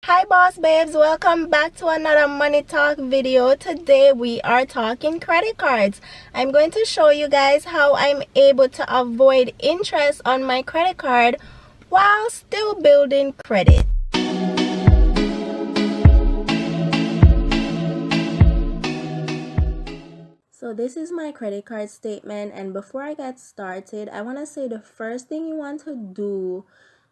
Hi boss babes, welcome back to another money talk video. Today we are talking credit cards. I'm going to show you guys how I'm able to avoid interest on my credit card while still building credit. So this is my credit card statement, and before I get started, I want to say the first thing you want to do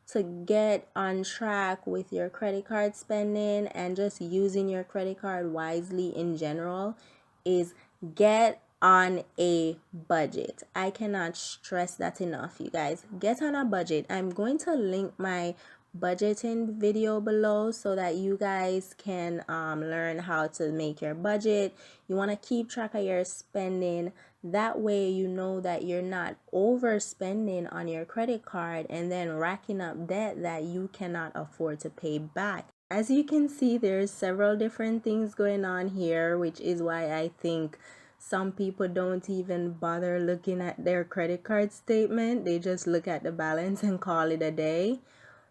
to get on track with your credit card spending and just using your credit card wisely in general is get on a budget. I cannot stress that enough, you guys. Get on a budget. I'm going to link my budgeting video below so that you guys can learn how to make your budget. You want to keep track of your spending. That way you know that you're not overspending on your credit card and then racking up debt that you cannot afford to pay back. As you can see, there's several different things going on here, which is why I think some people don't even bother looking at their credit card statement. They just look at the balance and call it a day.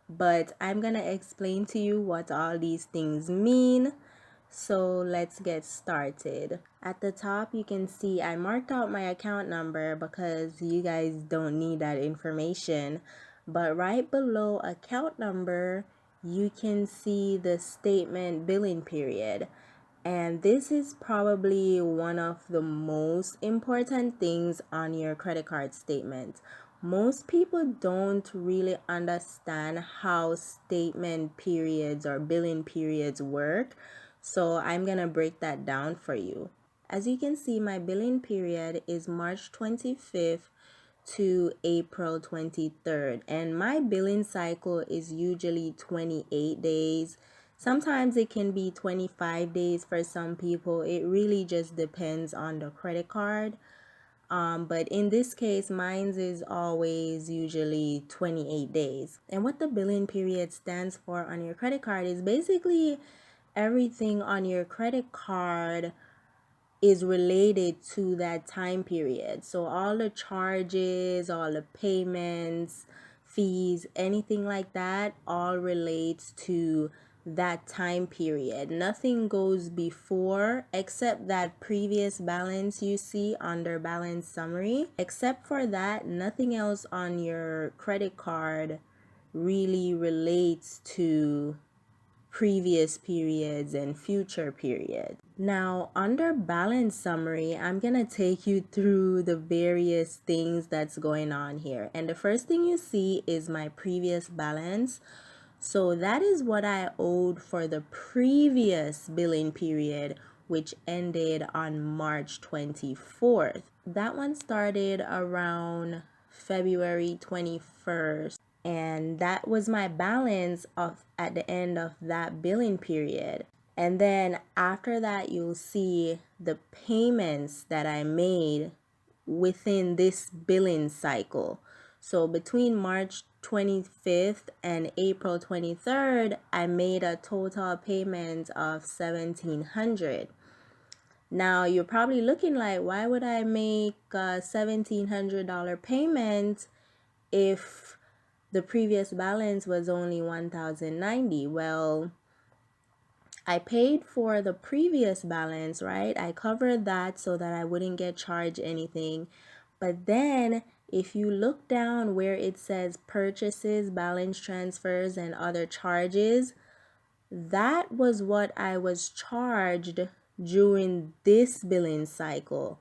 But I'm gonna explain to you what all these things mean. So let's get started. At the top you can see I marked out my account number because you guys don't need that information. But right below account number you can see the statement billing period. And this is probably one of the most important things on your credit card statement. Most people don't really understand how statement periods or billing periods work. So I'm going to break that down for you. As you can see, my billing period is March 25th to April 23rd. And my billing cycle is usually 28 days. Sometimes it can be 25 days for some people. It really just depends on the credit card. But in this case, mine is always usually 28 days. And what the billing period stands for on your credit card is basically everything on your credit card is related to that time period. So all the charges, all the payments, fees, anything like that, all relates to that time period. Nothing goes before except that previous balance you see under balance summary. Except for that, nothing else on your credit card really relates to previous periods and future periods. Now, under balance summary, I'm going to take you through the various things that's going on here. And the first thing you see is my previous balance. So that is what I owed for the previous billing period, which ended on March 24th. That one started around February 21st. And that was my balance at the end of that billing period. And then after that, you'll see the payments that I made within this billing cycle. So between March 25th and April 23rd, I made a total payment of $1,700. Now you're probably looking like, why would I make a $1,700 payment if the previous balance was only $1,090? Well, I paid for the previous balance, right? I covered that so that I wouldn't get charged anything. But then if you look down where it says purchases, balance transfers, and other charges, that was what I was charged during this billing cycle.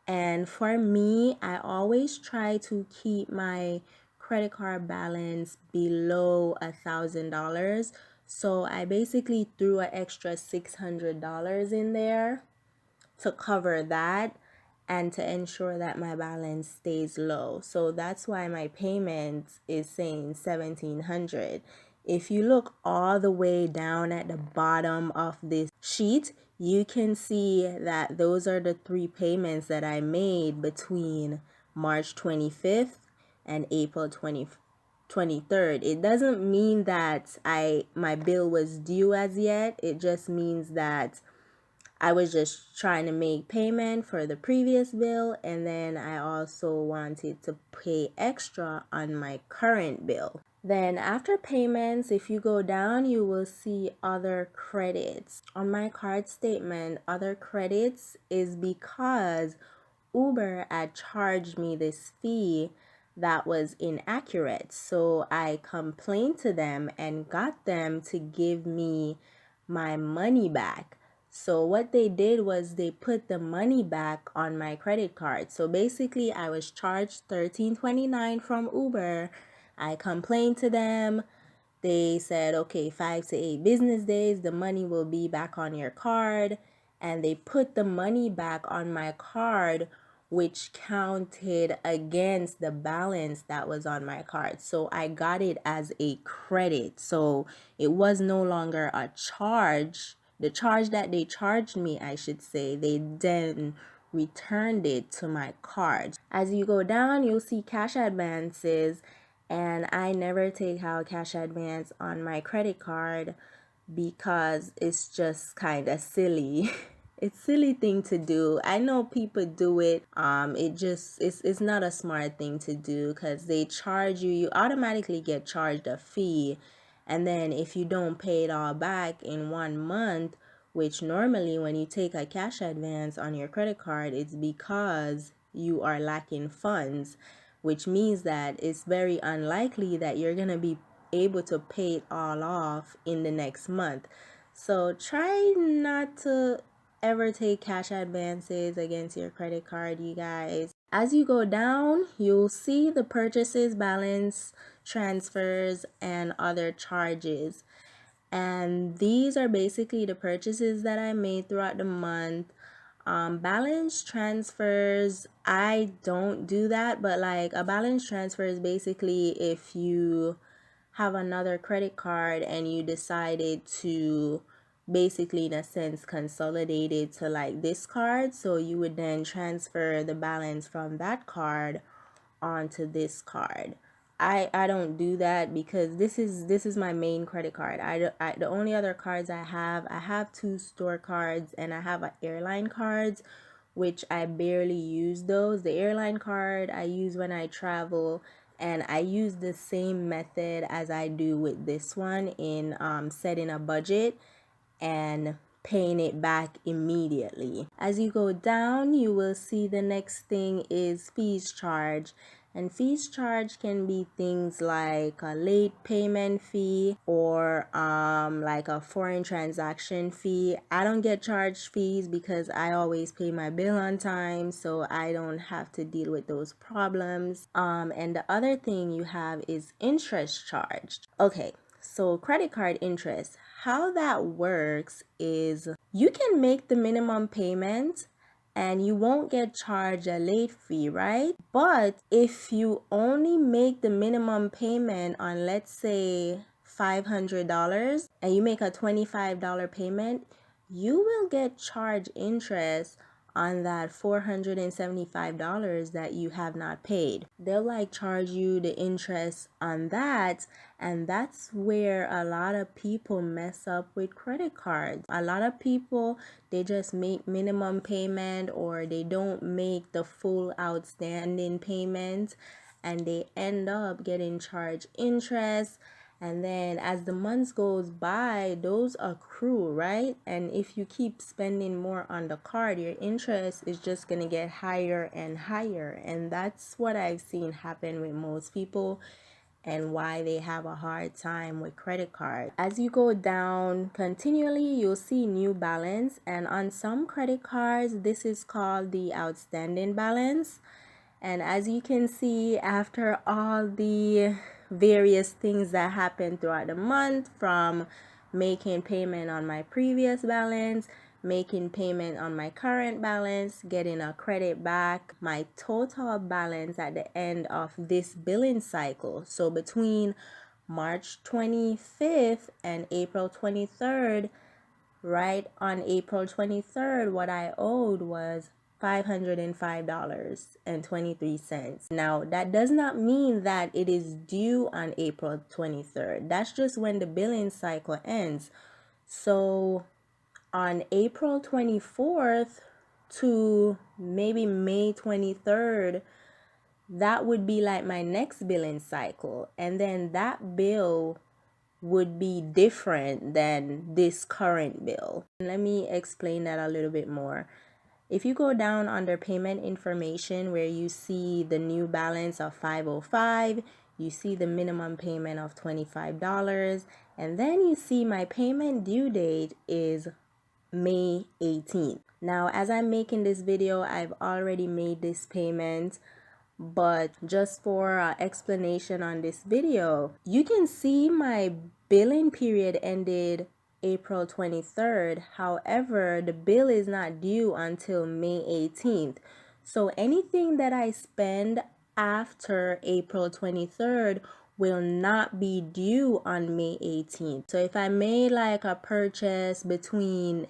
And for me, I always try to keep my credit card balance below $1,000. So I basically threw an extra $600 in there to cover that and to ensure that my balance stays low. So that's why my payment is saying $1,700. If you look all the way down at the bottom of this sheet, you can see that those are the three payments that I made between March 25th and April 23rd. It doesn't mean that my bill was due as yet. It just means that I was just trying to make payment for the previous bill, and then I also wanted to pay extra on my current bill. Then after payments, if you go down, you will see other credits. On my card statement, other credits is because Uber had charged me this fee that was inaccurate. So I complained to them and got them to give me my money back. So what they did was they put the money back on my credit card. So basically I was charged $13.29 from Uber. I complained to them. They said, okay, 5 to 8 business days, the money will be back on your card. And they put the money back on my card, which counted against the balance that was on my card. So I got it as a credit. So it was no longer a charge. The charge that they charged me, I should say, they then returned it to my card. As you go down, you'll see cash advances, and I never take out cash advance on my credit card because it's just kind of silly. It's silly thing to do. I know people do it. It's not a smart thing to do because they charge you. You automatically get charged a fee, and then if you don't pay it all back in 1 month, which normally when you take a cash advance on your credit card, it's because you are lacking funds, which means that it's very unlikely that you're gonna be able to pay it all off in the next month. So try not to ever take cash advances against your credit card, you guys. As you go down, you'll see the purchases, balance, transfers, and other charges. And these are basically the purchases that I made throughout the month. Balance transfers, I don't do that, but like a balance transfer is basically if you have another credit card and you decided to basically in a sense consolidate it to like this card, so you would then transfer the balance from that card onto this card. I don't do that because this is my main credit card. The only other cards I have two store cards and I have airline cards, which I barely use those. The airline card I use when I travel, and I use the same method as I do with this one in setting a budget and paying it back immediately. As you go down, you will see the next thing is fees charge. And fees charge can be things like a late payment fee or like a foreign transaction fee. I don't get charged fees because I always pay my bill on time, so I don't have to deal with those problems. And the other thing you have is interest charged. Okay, so credit card interest, how that works is you can make the minimum payment and you won't get charged a late fee, right? But if you only make the minimum payment on, let's say, $500 and you make a $25 payment, you will get charged interest on that $475 that you have not paid. They'll like charge you the interest on that, and that's where a lot of people mess up with credit cards. A lot of people, they just make minimum payment or they don't make the full outstanding payment, and they end up getting charged interest. And then as the months goes by, those accrue, right? And if you keep spending more on the card, your interest is just going to get higher and higher. And that's what I've seen happen with most people and why they have a hard time with credit cards. As you go down continually, you'll see new balance. And on some credit cards, this is called the outstanding balance. And as you can see, after all the various things that happened throughout the month, from making payment on my previous balance, making payment on my current balance, getting a credit back, my total balance at the end of this billing cycle, so between March 25th and April 23rd, right on April 23rd, what I owed was $505.23. Now, that does not mean that it is due on April 23rd. That's just when the billing cycle ends. So on April 24th to maybe May 23rd, that would be like my next billing cycle, and then that bill would be different than this current bill. Let me explain that a little bit more. If you go down under payment information where you see the new balance of $505, you see the minimum payment of $25, and then you see my payment due date is May 18th. Now, as I'm making this video, I've already made this payment, but just for explanation on this video, you can see my billing period ended April 23rd. However, the bill is not due until May 18th. So anything that I spend after April 23rd will not be due on May 18th. So if I made like a purchase between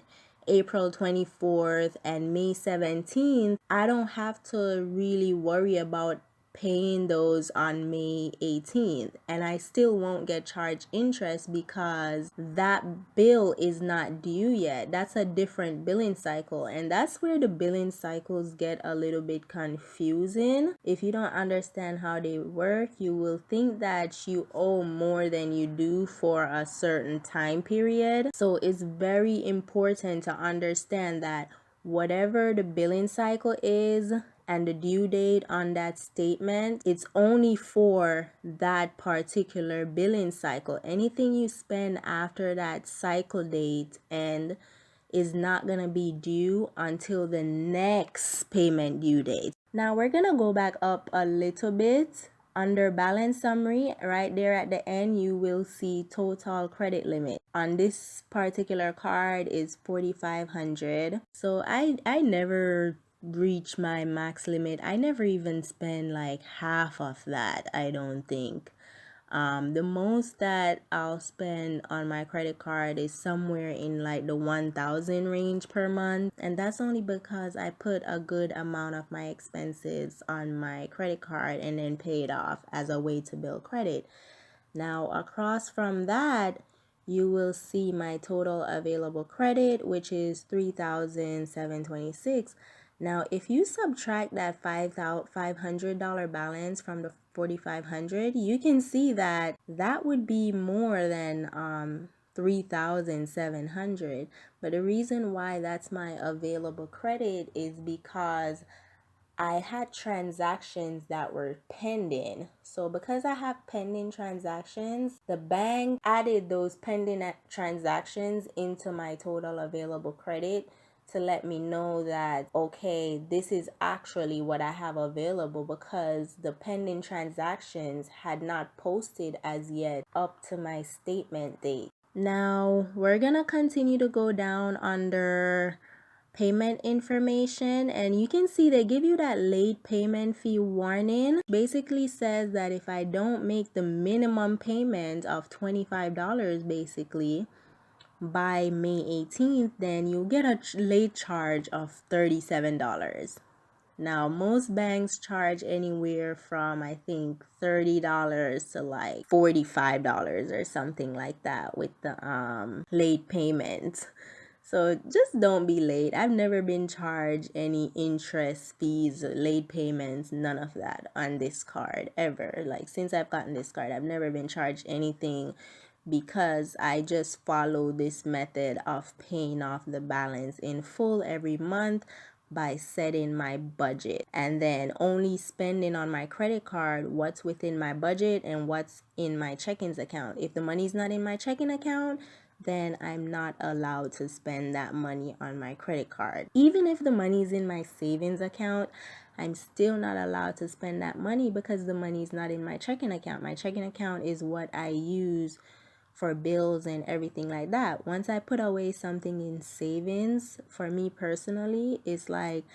April 24th and May 17th, I don't have to really worry about paying those on May 18th, and I still won't get charged interest because that bill is not due yet. That's a different billing cycle, and that's where the billing cycles get a little bit confusing. If you don't understand how they work, you will think that you owe more than you do for a certain time period. So it's very important to understand that whatever the billing cycle is and the due date on that statement, it's only for that particular billing cycle. Anything you spend after that cycle date and is not gonna be due until the next payment due date. Now we're gonna go back up a little bit. Under balance summary, right there at the end, you will see total credit limit. On this particular card is $4,500. So I never reach my max limit. I never even spend like half of that, I don't think. The most that I'll spend on my credit card is somewhere in like the 1,000 range per month, and that's only because I put a good amount of my expenses on my credit card and then pay it off as a way to build credit. Now across from that, you will see my total available credit, which is $3,726. Now, if you subtract that $500 balance from the $4,500, you can see that that would be more than $3,700. But the reason why that's my available credit is because I had transactions that were pending. So because I have pending transactions, the bank added those pending transactions into my total available credit to let me know that, okay, this is actually what I have available, because the pending transactions had not posted as yet up to my statement date. Now we're gonna continue to go down under payment information, and you can see they give you that late payment fee warning. Basically says that if I don't make the minimum payment of $25 basically by May 18th, then you'll get a late charge of $37. Now, most banks charge anywhere from, I think, $30 to like $45 or something like that with the late payment. So just don't be late. I've never been charged any interest, fees, late payments, none of that on this card ever. Like since I've gotten this card, I've never been charged anything, because I just follow this method of paying off the balance in full every month by setting my budget and then only spending on my credit card what's within my budget and what's in my checkings account. If the money's not in my checking account, then I'm not allowed to spend that money on my credit card. Even if the money's in my savings account, I'm still not allowed to spend that money because the money's not in my checking account. My checking account is what I use for bills and everything like that. Once I put away something in savings, for me personally, it's like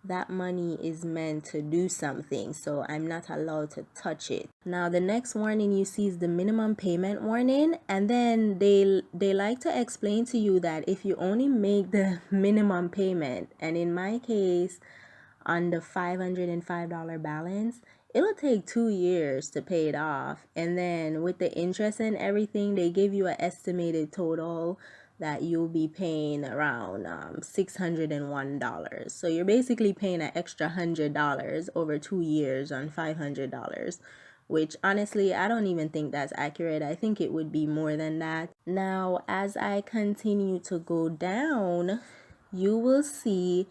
that money is meant to do something, so I'm not allowed to touch it. Now the next warning you see is the minimum payment warning, and then they like to explain to you that if you only make the minimum payment, and in my case on the $505 balance, it'll take 2 years to pay it off, and then with the interest and everything, they give you an estimated total that you'll be paying around $601. So you're basically paying an extra $100 over 2 years on $500, which honestly, I don't even think that's accurate. I think it would be more than that. Now, as I continue to go down, you will see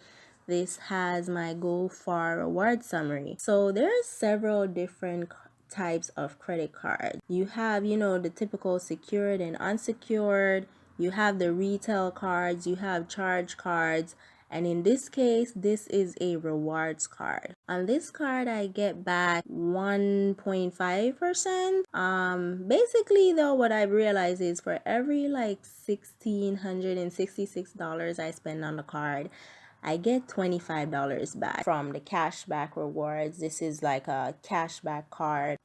this has my Go Far reward summary. So there are several different types of credit card. You have, the typical secured and unsecured. You have the retail cards, you have charge cards, and in this case, this is a rewards card. On this card, I get back 1.5%. Basically though, what I've realized is for every like $1,666 I spend on the card, I get $25 back from the cashback rewards. This is like a cashback card.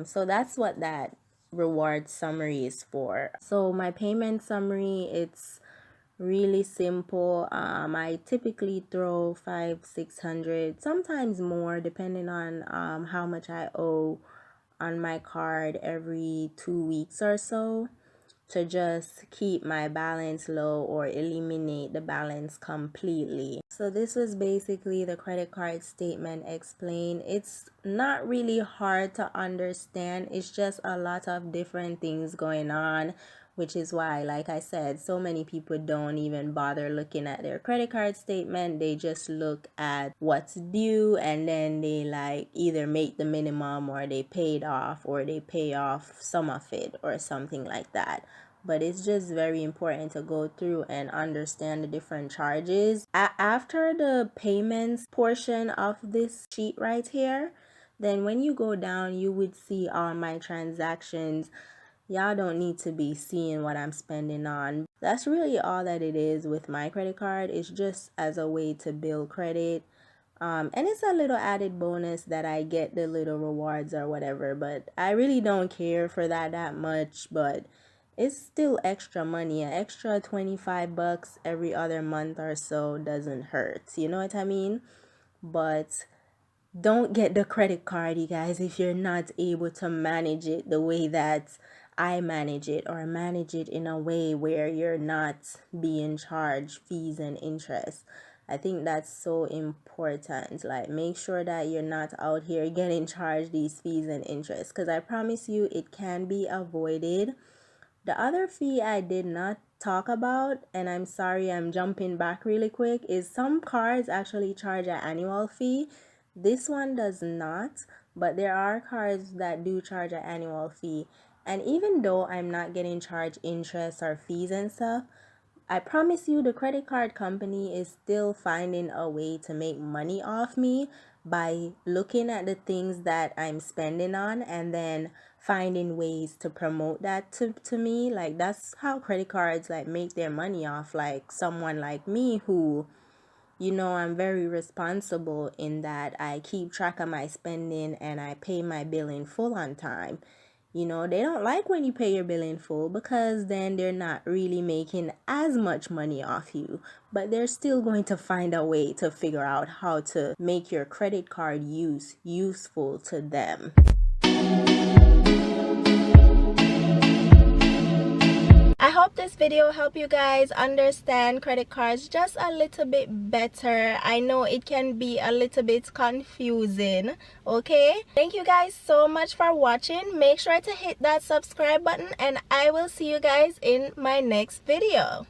So that's what that reward summary is for. So my payment summary, it's really simple. I typically throw 500-600, sometimes more, depending on how much I owe on my card every 2 weeks or so, to just keep my balance low or eliminate the balance completely. So this was basically the credit card statement explained. It's not really hard to understand. It's just a lot of different things going on, which is why, like I said, so many people don't even bother looking at their credit card statement. They just look at what's due, and then they like either make the minimum, or they pay it off, or they pay off some of it, or something like that. But it's just very important to go through and understand the different charges. After the payments portion of this sheet right here, then when you go down, you would see all my transactions. Y'all don't need to be seeing what I'm spending on. That's really all that it is with my credit card. It's just as a way to build credit. And it's a little added bonus that I get the little rewards or whatever, but I really don't care for that much. But it's still extra money. An extra $25 every other month or so doesn't hurt. You know what I mean? But don't get the credit card, you guys, if you're not able to manage it the way that I manage it, or manage it in a way where you're not being charged fees and interest. I think that's so important. Like, make sure that you're not out here getting charged these fees and interest, because I promise you it can be avoided. The other fee I did not talk about, and I'm sorry I'm jumping back really quick, is some cards actually charge an annual fee. This one does not, but there are cards that do charge an annual fee. And even though I'm not getting charged interest or fees and stuff, I promise you the credit card company is still finding a way to make money off me by looking at the things that I'm spending on and then finding ways to promote that to me. Like, that's how credit cards like make their money off like someone like me who, I'm very responsible in that I keep track of my spending and I pay my bill in full on time. They don't like when you pay your bill in full, because then they're not really making as much money off you, but they're still going to find a way to figure out how to make your credit card use useful to them. I hope this video helped you guys understand credit cards just a little bit better. I know it can be a little bit confusing, okay? Thank you guys so much for watching. Make sure to hit that subscribe button, and I will see you guys in my next video.